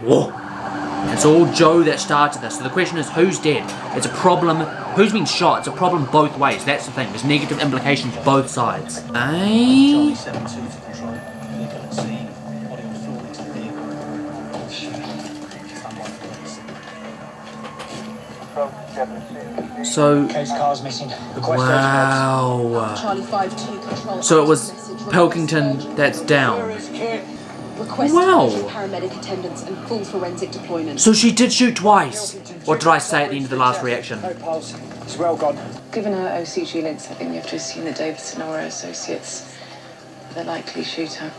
Whoa. It's all Joe that started this. So the question is, who's dead? It's a problem. Who's been shot? It's a problem both ways. That's the thing. There's negative implications both sides. Eh? So, wow. So it was Pilkington that's down. Wow. Paramedic attendance and full forensic deployment. So she did shoot twice. What did I say at the end of the last reaction? It's well gone. Given her OCG links, I think we have to assume that Davidson or her associates are the likely shooter.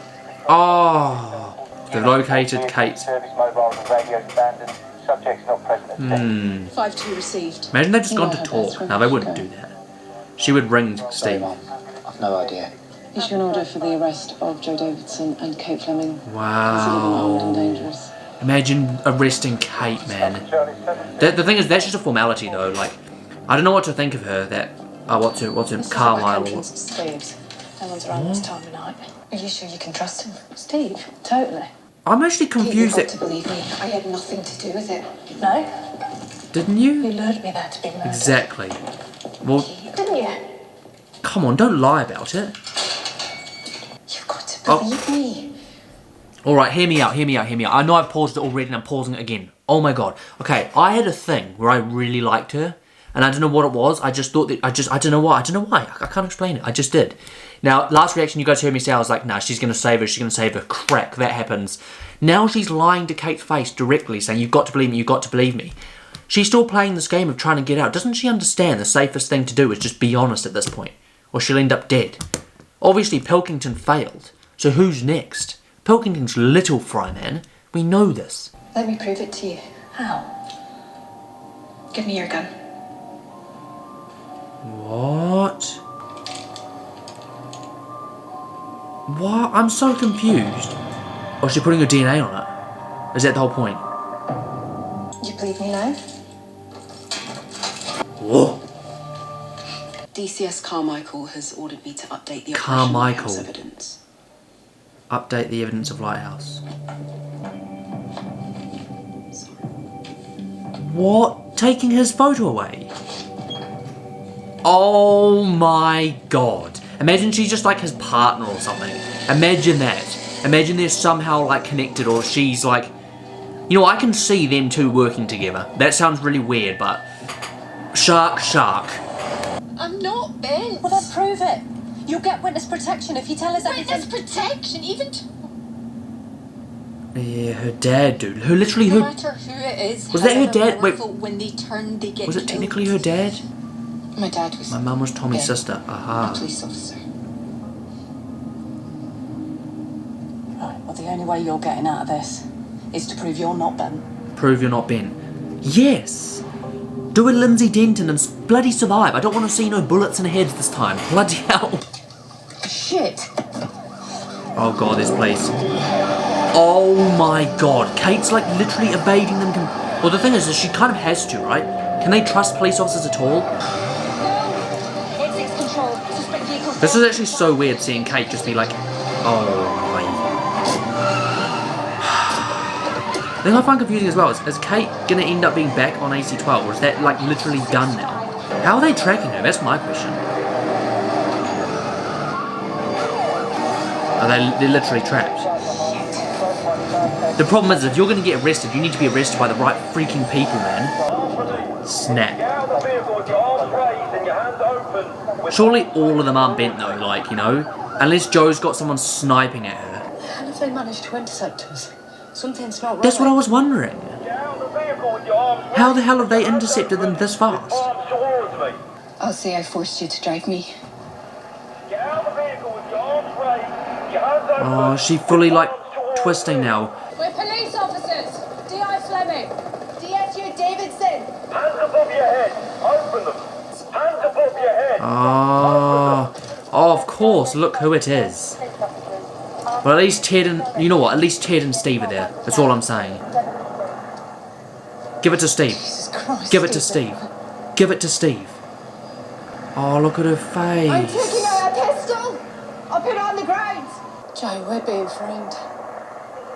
Oh, they've located Kate. 5-2 received. Imagine they've just gone to talk. No, they wouldn't do that. She would ring Steve. I've no idea. Issue an order for the arrest of Joe Davidson and Kate Fleming. Wow. And dangerous. Imagine arresting Kate, man. The thing is, that's just a formality, though. Like, I don't know what to think of her. That what's her Carlisle? No one's around this time of night. Are you sure you can trust him, Steve? Totally. I'm actually confused. You've got to believe me. I had nothing to do with it. No. Didn't you? You lured me there to be murdered. Exactly. Well, didn't you? Come on, don't lie about it. You've got to believe me. Alright, hear me out. I know I've paused it already and I'm pausing it again. Oh my god. Okay, I had a thing where I really liked her. And I don't know what it was. I just thought that, I don't know why. I can't explain it. I just did. Now, last reaction you guys heard me say, I was like, nah, she's going to save her. Crack, that happens. Now she's lying to Kate's face directly, saying, you've got to believe me. She's still playing this game of trying to get out. Doesn't she understand the safest thing to do is just be honest at this point? Or she'll end up dead. Obviously, Pilkington failed. So who's next? Pilkington's little fry man. We know this. Let me prove it to you. How? Give me your gun. What? What? I'm so confused. Oh, is she putting her DNA on it? Is that the whole point? You believe me now? Whoa. DCS Carmichael has ordered me to update the Carmichael. Lighthouse evidence. Update the evidence of Lighthouse. What? Taking his photo away? Oh my god. Imagine she's just like his partner or something. Imagine that. Imagine they're somehow like connected, or she's like... You know, I can see them two working together. That sounds really weird, but... Shark. I'm not bent. Well, then prove it. You'll get witness protection if you tell us everything. Witness protection? Even... Yeah, her dad, dude. Her literally No her... matter who it is... Was that her dad? Wait. When they turn, they get Was it technically her dad? My dad was... My mum was Tommy's sister. Aha. A police officer. Right, well, the only way you're getting out of this is to prove you're not Ben. Prove you're not Ben. Yes! Do a Lindsay Denton and bloody survive. I don't want to see no bullets in the heads this time. Bloody hell. Shit! Oh god, this place. Oh my god. Kate's like literally evading them. Well, the thing is she kind of has to, right? Can they trust police officers at all? This is actually so weird seeing Kate just be like, oh my. The thing I find confusing as well is Kate gonna end up being back on AC-12, or is that like literally done now? How are they tracking her? That's my question. Are they're literally trapped? The problem is, if you're gonna get arrested, you need to be arrested by the right freaking people, man. Snap. Surely all of them aren't bent though, like, you know? Unless Joe's got someone sniping at her. How have they managed to intercept us? Something's not right. That's what I was wondering. How the hell have they intercepted them this fast? I'll say I forced you to drive me. Oh, is she fully like twisting now? We're police officers. D.I. Fleming. DSU Davidson. Hands above your head. Open them. Hands above your head. Oh, of course. Look who it is. Well, at least Ted and... You know what? At least Ted and Steve are there. That's all I'm saying. Give it to Steve. Jesus Christ, Give it to Steve. Give it to Steve. Oh, look at her face. I'm taking out a pistol. I'll put it on the ground. Joe, we're being framed.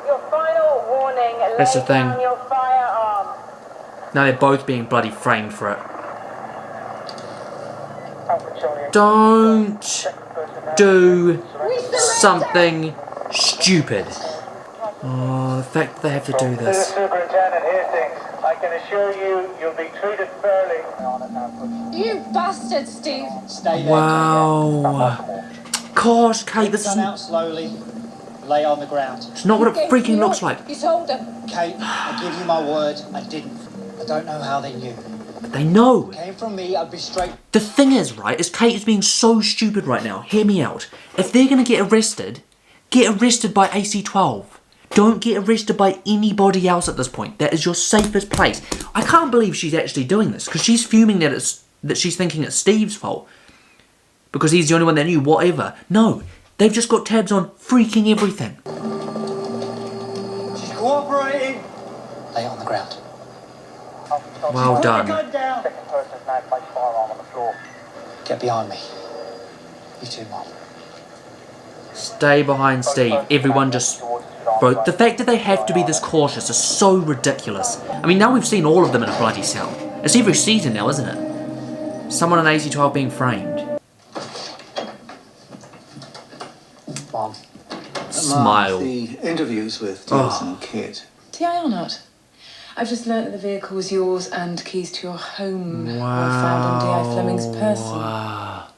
Your final Warning, That's the lay thing. down your firearm. Now they're both being bloody framed for it. Alpha Charlie 8. Don't Second person now. do something stupid. Oh, the fact that they have to do To the this. superintendent Hastings, I can assure you, you'll be treated fairly. You bastard, Steve! Stay there. Wow. Gosh, Kate, this Gun is out slowly. Lay on the ground. it's not what it freaking looks like. You told them. Kate, I give you my word, I didn't. I don't know how they knew. They know. Came from me, I'd be straight. The thing is, right, is Kate is being so stupid right now. Hear me out. If they're going to get arrested by AC-12. Don't get arrested by anybody else at this point. That is your safest place. I can't believe she's actually doing this, because she's fuming that she's thinking it's Steve's fault. Because he's the only one that knew, whatever. No, they've just got tabs on freaking everything. She's cooperating. Lay on the ground. Well Put done. the gun down. Second person's now placed firearm on the floor. Get behind me. You too, Mom. Stay behind Steve. Everyone just... Bro, the fact that they have to be this cautious is so ridiculous. I mean, now we've seen all of them in a bloody cell. It's every season now, isn't it? Someone in AC-12 being framed. Mom. Smile. The interviews with Davidson and Kit. TI or not? I've just learnt that the vehicle was yours and keys to your home were found on D.I. Fleming's person. Wow.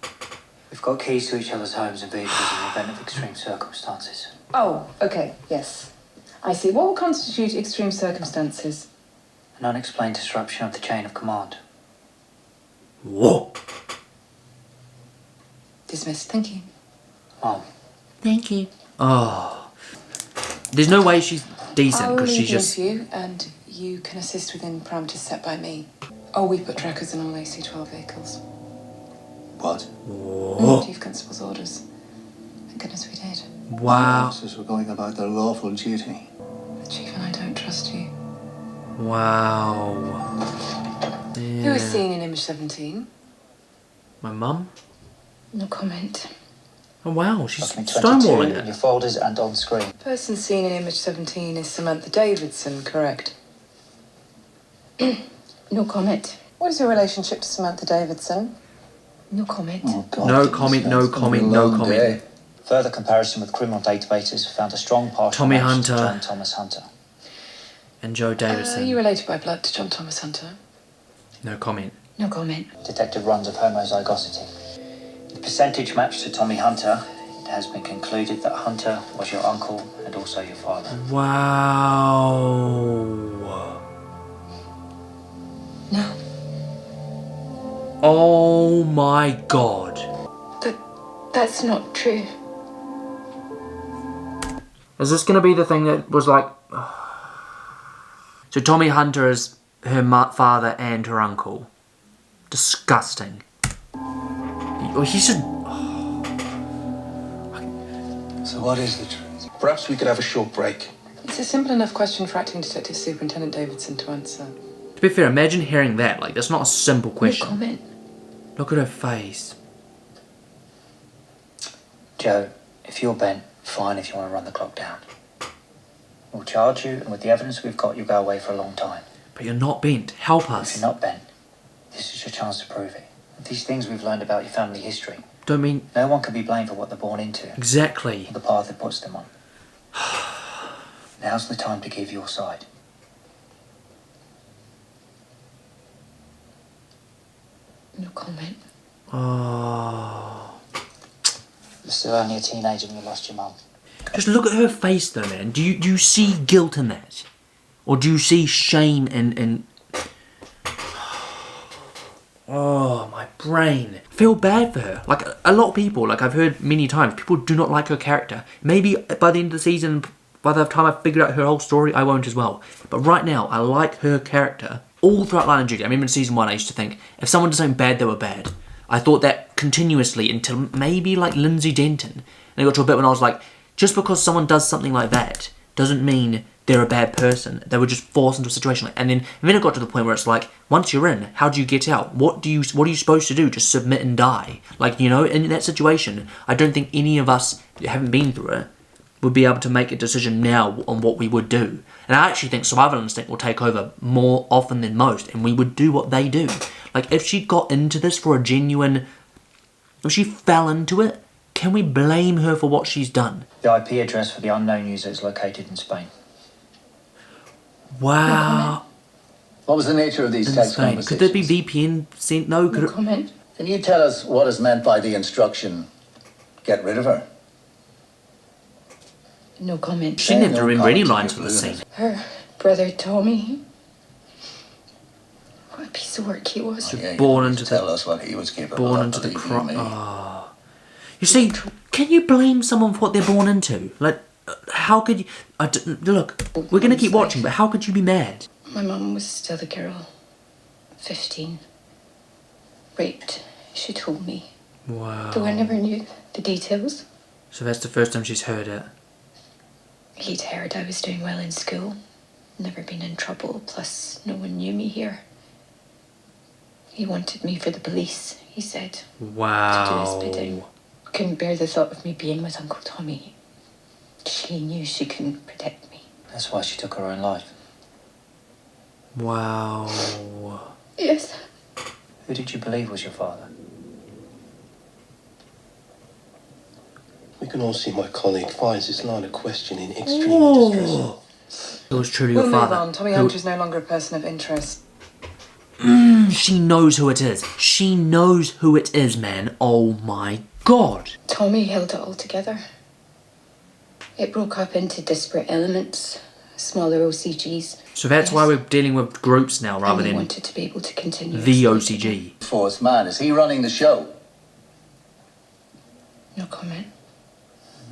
We've got keys to each other's homes and vehicles in the event of extreme circumstances. Oh, okay, yes. I see. What will constitute extreme circumstances? An unexplained disruption of the chain of command. Whoa. Dismissed. Thank you. Mom. Thank you. Oh. There's no way she's decent, I'll because leave she's just... the interview and you can assist within parameters set by me. Oh, we put trackers in all AC-12 vehicles. What? Whoa. Chief Constable's orders. Thank goodness we did. Wow. Officers were going about their lawful duty. The Chief and I don't trust you. Wow. Who was seen in image 17? My mum? No comment. Oh wow, she's Document stonewalling 22 in it. your folders and on screen. Person seen in image 17 is Samantha Davidson, correct? No comment. What is your relationship to Samantha Davidson? No comment. Oh, God, No goodness, comment, no that's gonna be comment, a no long comment. day. Further comparison with criminal databases found a strong partial Tommy match to Hunter. John Thomas Hunter. And Joe Are Davidson. you related by blood to John Thomas Hunter? No comment. No comment. Detected runs of homozygosity. The percentage matched to Tommy Hunter. It has been concluded that Hunter was your uncle and also your father. Wow. No. Oh my god. That's not true. Is this going to be the thing that was like... So Tommy Hunter is her father and her uncle. Disgusting. He should... So what is the truth? Perhaps we could have a short break. It's a simple enough question for Acting Detective Superintendent Davidson to answer. To be fair, imagine hearing that. Like, that's not a simple No question. comment. Look at her face. Joe, if you're bent, fine if you want to run the clock down. We'll charge you, and with the evidence we've got, you'll go away for a long time. But you're not bent. Help If us. you're not bent, this is your chance to prove it. These things we've learned about your family history, Don't mean... no one can be blamed for what they're born into, Exactly. or the path it puts them on. Now's the time to give your side. No comment. Oh. You're still only a teenager when you lost your mum. Just look at her face though, man. Do you see guilt in that? Or do you see shame in... Oh, my brain. Feel bad for her. Like, a lot of people, like I've heard many times, people do not like her character. Maybe by the end of the season, by the time I've figured out her whole story, I won't as well. But right now, I like her character. All throughout Line of Duty. I remember in season 1, I used to think, if someone did something bad, they were bad. I thought that continuously until maybe like Lindsay Denton. And it got to a bit when I was like, just because someone does something like that, doesn't mean they're a bad person. They were just forced into a situation. And then it got to the point where it's like, once you're in, how do you get out? What are you supposed to do? Just submit and die? Like, you know, in that situation, I don't think any of us who haven't been through it would be able to make a decision now on what we would do. And I actually think survival instinct will take over more often than most, and we would do what they do. Like, if she got into this for a genuine... If she fell into it, can we blame her for what she's done? The IP address for the unknown user is located in Spain. Wow. What was the nature of these In text Spain. conversations? Could there be VPN sent? No. Could No it... comment. Can you tell us what is meant by the instruction, get rid of her? No comment. She didn't have to No remember any comment, lines for you're the ruining scene. Her brother Tommy. What a piece of work he was. Yeah, you Born don't into need to the- tell us what he was capable Born of, into the believe crop. me. Oh. You see, can you blame someone for what they're born into? Like, how could you... look, we're going to keep watching, but how could you be mad? My mum was still a girl. 15. Raped, she told me. Wow. Though I never knew the details. So that's the first time she's heard it. He'd heard I was doing well in school. Never been in trouble, plus no one knew me here. He wanted me for the police, he said. To do Wow. his bidding. Couldn't bear the thought of me being with Uncle Tommy. She knew she couldn't protect me. That's why she took her own life. Wow. Yes. Who did you believe was your father? We can all see my colleague finds this line of questioning extremely distressing. It was truly We'll your move father. on. Tommy Who- Hunter's no longer a person of interest. She knows who it is. She knows who it is, man. Oh my god. Tommy held it all together. It broke up into disparate elements, smaller OCGs. So that's why we're dealing with groups now rather and he than wanted to be able to continue. the exploiting OCG. Fourth man, is he running the show? it. No comment.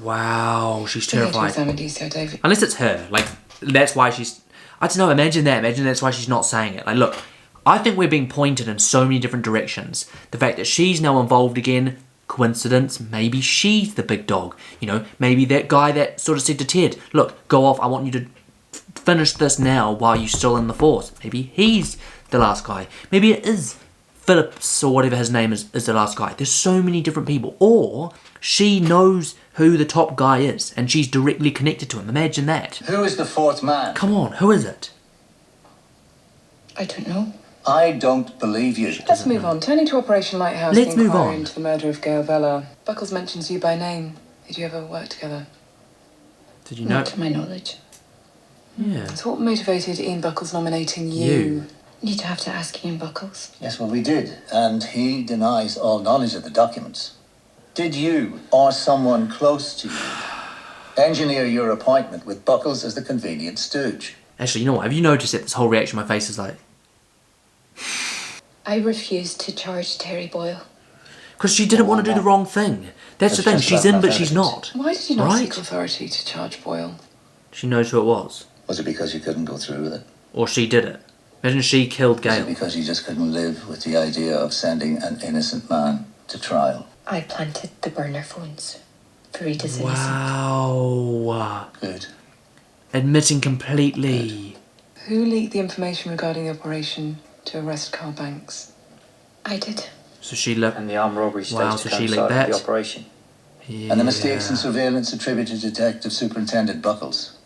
Wow, she's We had to terrified. examine you, Sir David. Unless it's her. Like, that's why she's... I don't know, imagine that. Imagine that's why she's not saying it. Like, look, I think we're being pointed in so many different directions. The fact that she's now involved again, coincidence, maybe she's the big dog. You know, maybe that guy that sort of said to Ted, look, go off, I want you to finish this now while you're still in the force. Maybe he's the last guy. Maybe it is Phillips or whatever his name is the last guy. There's so many different people. Or she knows who the top guy is and she's directly connected to him. Imagine that. Who is the fourth man? Come on, who is it? I don't know. I don't believe you. Let's move on. Turning to Operation Lighthouse, Let's the move inquiry on. into the murder of Gail Vella. Buckles mentions you by name. Did you ever work together? Did you know? Not to my knowledge. Yeah. So what motivated Ian Buckles nominating you? You'd have to ask Ian Buckles. Yes, well, we did, and he denies all knowledge of the documents. Did you, or someone close to you, engineer your appointment with Buckles as the convenient stooge? Actually, you know what? Have you noticed that this whole reaction my face is like... I refused to charge Terry Boyle. Because she didn't want to do the wrong thing. That's the thing. just She's about in, but enough she's evidence. not. Why did you not Right. seek authority to charge Boyle? She knows who it was. Was it because you couldn't go through with it? Or she did it. Imagine she killed Was it Gail. because you just couldn't live with the idea of sending an innocent man to trial? I planted the burner phones for Rita's innocence. Wow. Good. Admitting completely. Who leaked the information regarding the operation to arrest Carl Banks? I did. So she left. And the armed robbery Wow, staged so she coincided leaked with that. the operation. And the mistakes in surveillance attributed to Detective Superintendent Buckles.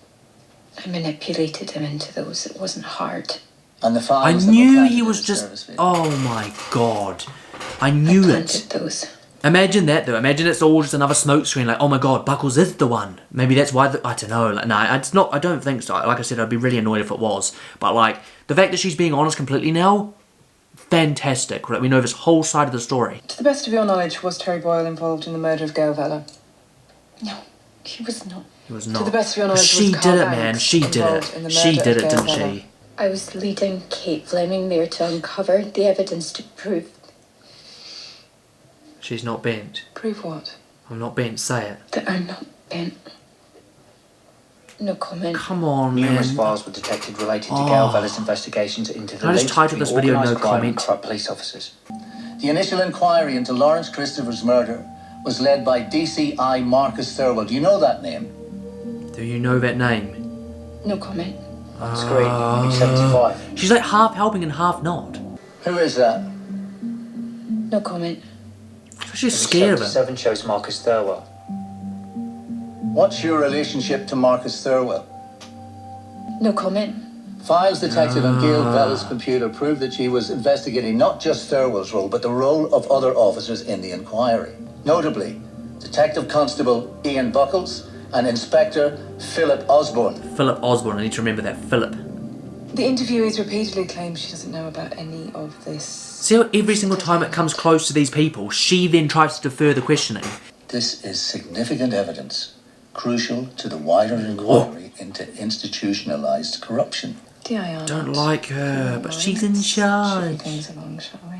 I manipulated him into those. It wasn't hard. And the I files that were knew planted he in was his just... service vehicle. Oh my god. I I knew planted it. those. Imagine that though. Imagine it's all just another smoke screen. Like, oh my god, Buckles is the one. Maybe that's why. I don't know. Like, no, it's not. I don't think so. Like I said, I'd be really annoyed if it was. But like the fact that she's being honest completely now, fantastic. Right? We know this whole side of the story. To the best of your knowledge, was Terry Boyle involved in the murder of Gail Vella? No, he was not. It was To not. the best of your knowledge, She was did Carl it, man. Banks She did involved in it. the She murder did of it, Gail didn't Vella? she? I was leading Kate Fleming there to uncover the evidence to prove... She's not bent. Prove what? I'm not bent. Say it. That I'm not bent. No comment. Come on, Numerous man. files were detected related to Oh. Gail Vella's investigations into Can the I just links title between this video, organised no crime and comment? corrupt police officers. The initial inquiry into Lawrence Christopher's murder was led by DCI Marcus Thurwell. Do you know that name? Do you know that name? No comment. On screen, age 75. She's like half helping and half not. Who is that? No comment. She's Image scared of him. 77 shows Marcus Thurwell. What's your relationship to Marcus Thurwell? No comment. Files detected on Gail Bell's computer prove that she was investigating not just Thurwell's role, but the role of other officers in the inquiry. Notably, Detective Constable Ian Buckles and Inspector Philip Osborne. Philip Osborne, I need to remember that. Philip. The interviewees repeatedly claim she doesn't know about any of this. See how every single time it comes close to these people, she then tries to defer the questioning. This is significant evidence, crucial to the wider inquiry into institutionalized corruption. Don't like her, but she's in charge. Things along, shall we?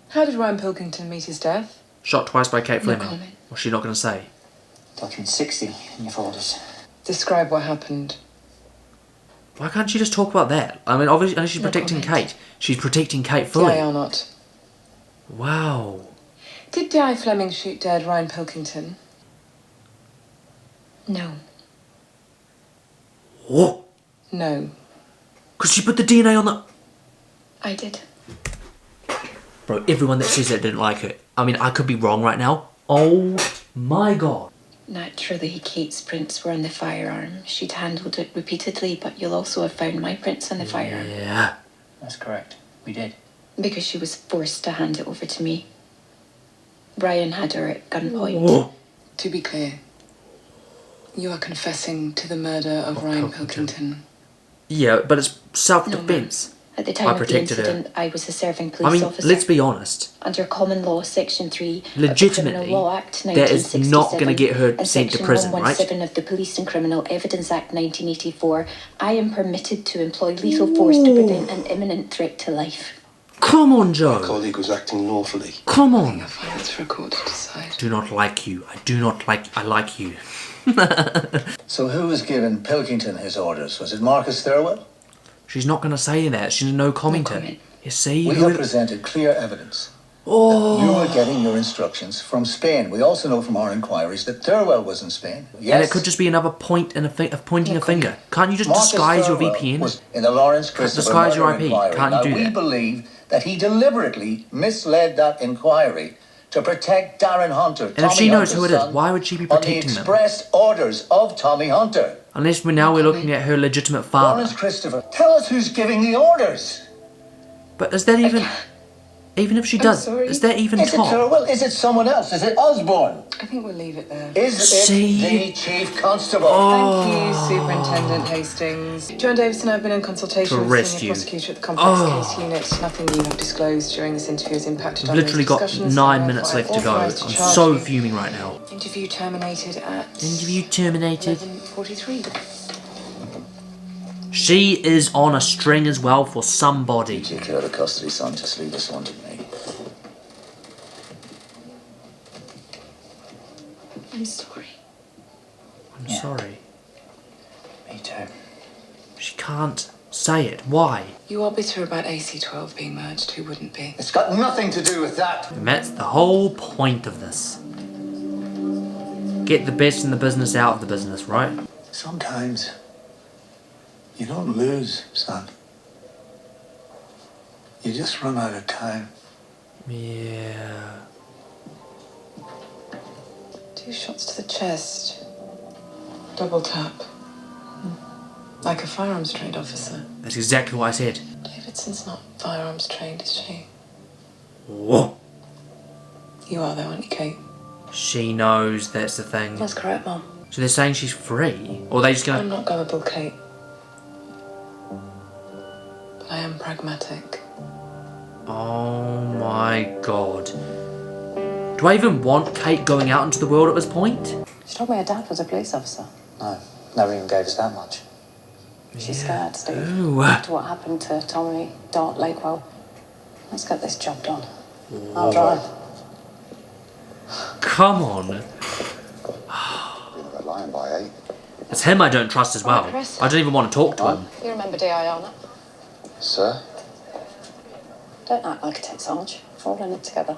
How did Ryan Pilkington meet his death? Shot twice by Kate No Fleming. comment. What's she not going to say? Document 60 in your folders. Describe what happened. Why can't she just talk about that? I mean, obviously, and she's No protecting comment. Kate. She's protecting Kate fully. DI or not? Wow. Did DI Fleming shoot dead Ryan Pilkington? No. What? No. Because she put the DNA on the... I did. Bro, everyone that says that didn't like her. I mean, I could be wrong right now. Oh my god. Naturally, Kate's prints were on the firearm. She'd handled it repeatedly, but you'll also have found my prints on the firearm. Yeah. That's correct. We did. Because she was forced to hand it over to me. Ryan had her at gunpoint. Whoa. To be clear, you are confessing to the murder of Ryan Pilkington. Yeah, but it's self-defense. At the time I of the protected her. incident, I was a serving police I mean, officer. let's be honest. Under Common Law, Section 3 Legitimately, of the Criminal Law Act that is 1967 not going to get her and sent to Section prison, right? 117 of the Police and Criminal Evidence Act 1984, I am permitted to employ lethal force to prevent an imminent threat to life. Come on, My Joe. colleague was acting lawfully. Come on. I find that's for a court to decide. Do not like you. I do not like... I like you. So who was giving Pilkington his orders? Was it Marcus Thurwell? She's not going to say that. She's no commenter. comment. You see? We have presented clear evidence that you were getting your instructions from Spain. We also know from our inquiries that Thurwell was in Spain. Yes. And it could just be another point and of pointing a finger. Can't you just Marcus disguise your Thurwell VPN? was in the Lawrence Christopher disguise your murder IP. inquiry. Can't you Now, do we that? believe that he deliberately misled that inquiry to protect Darren Hunter, And if she knows who it is, why would she be on the protecting them? express orders of Tommy Hunter. Unless we're looking at her legitimate father. Lawrence Christopher, tell us who's giving the orders. But is that even... Even if she does, sorry. is that even Is it top? Thurwell? Is it someone else? Is it Osborne? I think we'll leave it there. Is See? it the Chief Constable? Oh. Thank you, Superintendent Hastings. John Davidson, I've been in consultation To with arrest Senior you. Prosecutor at the Complex Case Unit. Nothing you have disclosed during this interview has impacted on We've literally those got discussions. 9 minutes Therefore, left to go. I'm authorised to charge so you. fuming right now. Interview terminated at... Interview terminated. 11:43. She is on a string as well for somebody. Take care of the custody, son. Just leave this one to me. I'm sorry. I'm sorry. Me too. She can't say it. Why? You are bitter about AC-12 being merged. Who wouldn't be? It's got nothing to do with that. And that's the whole point of this. Get the best in the business out of the business, right? Sometimes you don't lose, son. You just run out of time. Yeah. 2 shots to the chest. Double tap. Like a firearms trained officer. That's exactly what I said. Davidson's not firearms trained, is she? Whoa. You are though, aren't you, Kate? She knows that's the thing. That's correct, Mum. So they're saying she's free? Or are they just I'm gonna... not gullible, Kate. But I am pragmatic. Oh my god. Do I even want Kate going out into the world at this point? She told me her dad was a police officer. No, never even gave us that much. She's scared, Steve. Ooh. After what happened to Tommy, Dart, Lakewell. Let's get this job done. I'll drive. Come on. Lying by 8. It's him I don't trust as well. Chris. I don't even want to talk to him. You remember DI, Sir? Don't act like a tech sarge. We're all in it together.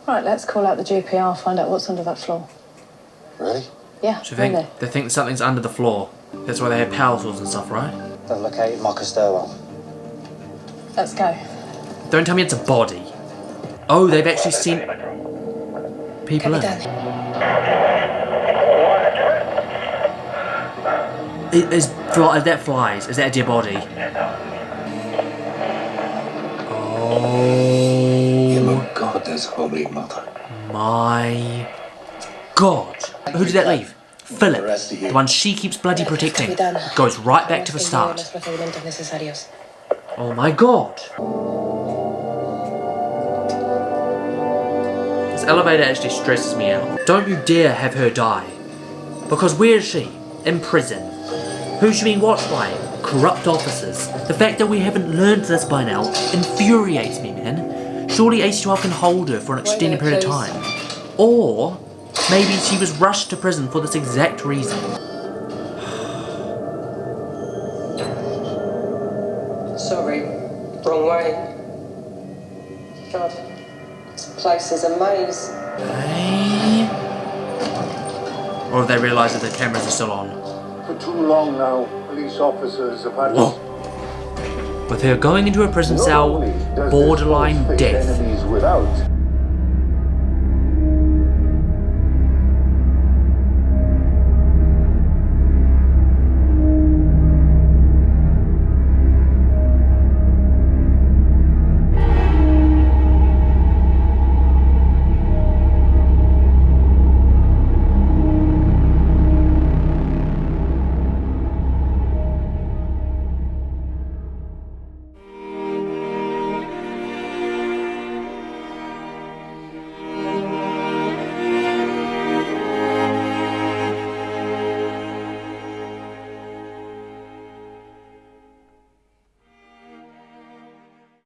Right, let's call out the GPR, find out what's under that floor. Really? Yeah, So really. they think something's under the floor. That's why they have power tools and stuff, right? They've located Marcus Thurwell. Let's go. Don't tell me it's a body. Oh, they've actually seen... people in. Is that flies? Is that a dead body? Oh Goddess, Holy Mother. my God! Who did that leave? Philip, the one she keeps bloody protecting, goes right back to the start. Oh my God! This elevator actually stresses me out. Don't you dare have her die. Because where is she? In prison. Who's she being watched by? Corrupt officers. The fact that we haven't learned this by now infuriates me, man. Surely AC12 can hold her for an extended period of time. Or maybe she was rushed to prison for this exact reason. Sorry, wrong way. God, this place is a maze. Hey. Or have they realised that the cameras are still on? For too long now, police officers have had Whoa. With her going into a prison cell, borderline death. enemies without.